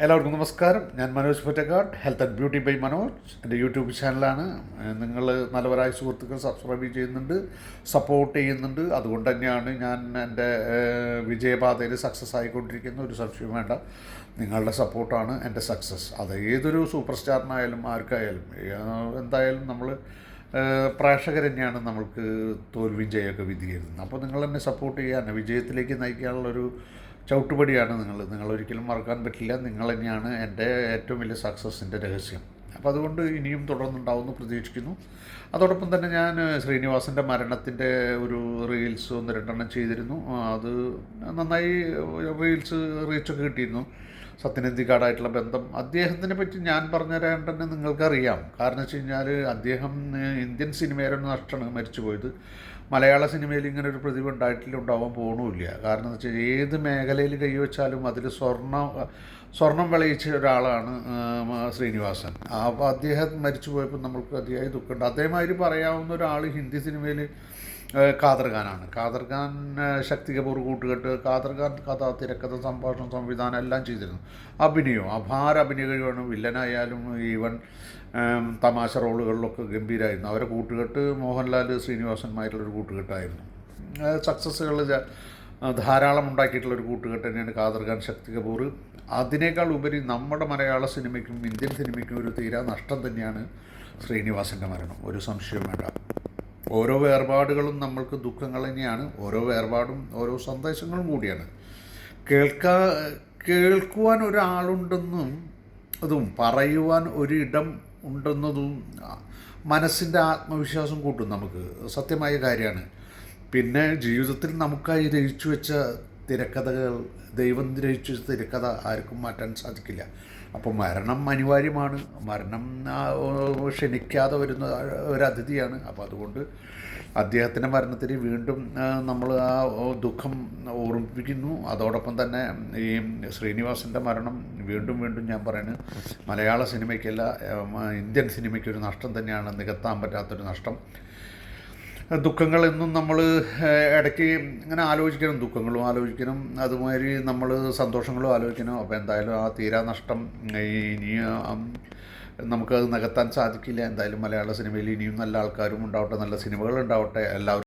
എല്ലാവർക്കും നമസ്കാരം. ഞാൻ Manoj Pottakkad, health and beauty by Manoj. എൻ്റെ യൂട്യൂബ് ചാനലാണ്. നിങ്ങൾ നല്ലവരായ സുഹൃത്തുക്കൾ സബ്സ്ക്രൈബ് ചെയ്യുന്നുണ്ട്, സപ്പോർട്ട് ചെയ്യുന്നുണ്ട്. അതുകൊണ്ട് തന്നെയാണ് ഞാൻ എൻ്റെ വിജയപാതയിൽ സക്സസ് ആയിക്കൊണ്ടിരിക്കുന്ന. ഒരു സംശയം വേണ്ട, നിങ്ങളുടെ സപ്പോർട്ടാണ് എൻ്റെ സക്സസ്. അത് ഏതൊരു സൂപ്പർ സ്റ്റാറിനായാലും ആർക്കായാലും എന്തായാലും നമ്മൾ പ്രേക്ഷകർ തന്നെയാണ് നമ്മൾക്ക് തോൽവിയും ചെയ്യുകയൊക്കെ വിധി ചെയ്യുന്നത്. അപ്പോൾ നിങ്ങൾ എന്നെ സപ്പോർട്ട് ചെയ്യാൻ വിജയത്തിലേക്ക് നയിക്കാനുള്ളൊരു ചവിട്ടുപടിയാണ് നിങ്ങളൊരിക്കലും മറക്കാൻ പറ്റില്ല. നിങ്ങൾ തന്നെയാണ് എൻ്റെ ഏറ്റവും വലിയ സക്സസിൻ്റെ രഹസ്യം. അപ്പോൾ അതുകൊണ്ട് ഇനിയും തുടർന്നുണ്ടാവുമെന്ന് പ്രതീക്ഷിക്കുന്നു. അതോടൊപ്പം തന്നെ ഞാൻ ശ്രീനിവാസൻ്റെ മരണത്തിൻ്റെ ഒരു റീൽസ് 1-2 ചെയ്തിരുന്നു. അത് നന്നായി റീച്ചൊക്കെ കിട്ടിയിരുന്നു. സത്യനന്ദിക്കാടായിട്ടുള്ള ബന്ധം അദ്ദേഹത്തിനെ പറ്റി ഞാൻ പറഞ്ഞു തരാണ്ടെന്ന് നിങ്ങൾക്കറിയാം. കാരണം വെച്ച് കഴിഞ്ഞാൽ അദ്ദേഹം ഇന്ത്യൻ സിനിമയുടെ നഷ്ടമാണ് മരിച്ചുപോയത്. മലയാള സിനിമയിൽ ഇങ്ങനെ ഒരു പ്രതിഭ ഉണ്ടാവാൻ പോകണമില്ല. കാരണം എന്ന് വെച്ചാൽ ഏത് മേഖലയിൽ കൈവച്ചാലും അതിൽ സ്വർണം വിളയിച്ച ഒരാളാണ് ശ്രീനിവാസൻ. അപ്പോൾ അദ്ദേഹം മരിച്ചു പോയപ്പോൾ നമ്മൾക്ക് അതിയായി ദുഃഖമുണ്ട്. അതേമാതിരി പറയാവുന്ന ഒരാൾ ഹിന്ദി സിനിമയിൽ ഖാദർ ഖാനാണ്. ഖാദർ ഖാൻ ശക്തി കപൂർ കൂട്ടുകെട്ട്, ഖാദർ ഖാൻ കഥ, തിരക്കഥ, സംഭാഷണം, സംവിധാനം എല്ലാം ചെയ്തിരുന്നു. അപാര അഭിനയ കഴിവാണ്. വില്ലനായാലും ഈവൻ തമാശ റോളുകളിലൊക്കെ ഗംഭീരമായിരുന്നു. അവരെ കൂട്ടുകെട്ട് മോഹൻലാൽ ശ്രീനിവാസന്മാരുള്ളൊരു കൂട്ടുകെട്ടായിരുന്നു. സക്സസ്സുകൾ ധാരാളം ഉണ്ടാക്കിയിട്ടുള്ളൊരു കൂട്ടുകെട്ട് തന്നെയാണ് ഖാദർ ഖാൻ, ശക്തി കപൂർ. അതിനേക്കാൾ ഉപരി നമ്മുടെ മലയാള സിനിമയ്ക്കും ഇന്ത്യൻ സിനിമയ്ക്കും ഒരു തീരാ നഷ്ടം തന്നെയാണ് ശ്രീനിവാസൻ്റെ മരണം. ഒരു സംശയവും വേണ്ട. ഓരോ വേർപാടുകളും നമ്മൾക്ക് ദുഃഖങ്ങൾ തന്നെയാണ്. ഓരോ വേർപാടും ഓരോ സന്ദേശങ്ങളും കൂടിയാണ്. കേൾക്കുവാൻ ഒരാളുണ്ടെന്നും അതും പറയുവാൻ ഒരിടം ഉണ്ടെന്നതും മനസ്സിൻ്റെ ആത്മവിശ്വാസം കൂട്ടും. നമുക്ക് സത്യമായ കാര്യമാണ്. പിന്നെ ജീവിതത്തിൽ നമുക്കായി രചിച്ചു വെച്ച തിരക്കഥകൾ, ദൈവം രചിച്ചു വെച്ച തിരക്കഥ ആർക്കും മാറ്റാൻ സാധിക്കില്ല. അപ്പോൾ മരണം അനിവാര്യമാണ്. മരണം ക്ഷണിക്കാതെ വരുന്ന ഒരു അതിഥിയാണ്. അപ്പോൾ അതുകൊണ്ട് അദ്ദേഹത്തിൻ്റെ മരണത്തിന് വീണ്ടും നമ്മൾ ആ ദുഃഖം ഓർമ്മിപ്പിക്കുന്നു. അതോടൊപ്പം തന്നെ ഈ ശ്രീനിവാസൻ്റെ മരണം വീണ്ടും വീണ്ടും ഞാൻ പറയുന്നത് മലയാള സിനിമയ്ക്കല്ല, ഇന്ത്യൻ സിനിമയ്ക്കൊരു നഷ്ടം തന്നെയാണ്, നികത്താൻ പറ്റാത്തൊരു നഷ്ടം. ദുഃഖങ്ങളെന്നും നമ്മൾ ഇടയ്ക്ക് ഇങ്ങനെ ആലോചിക്കണം. ദുഃഖങ്ങളും ആലോചിക്കണം, അതുമാതിരി നമ്മൾ സന്തോഷങ്ങളും ആലോചിക്കണം. അപ്പോൾ എന്തായാലും ആ തീരാ നഷ്ടം ഇനി നമുക്കത് നികത്താൻ സാധിക്കില്ല. എന്തായാലും മലയാള സിനിമയിൽ ഇനിയും നല്ല ആൾക്കാരും ഉണ്ടാവട്ടെ, നല്ല സിനിമകളുണ്ടാവട്ടെ. എല്ലാവരും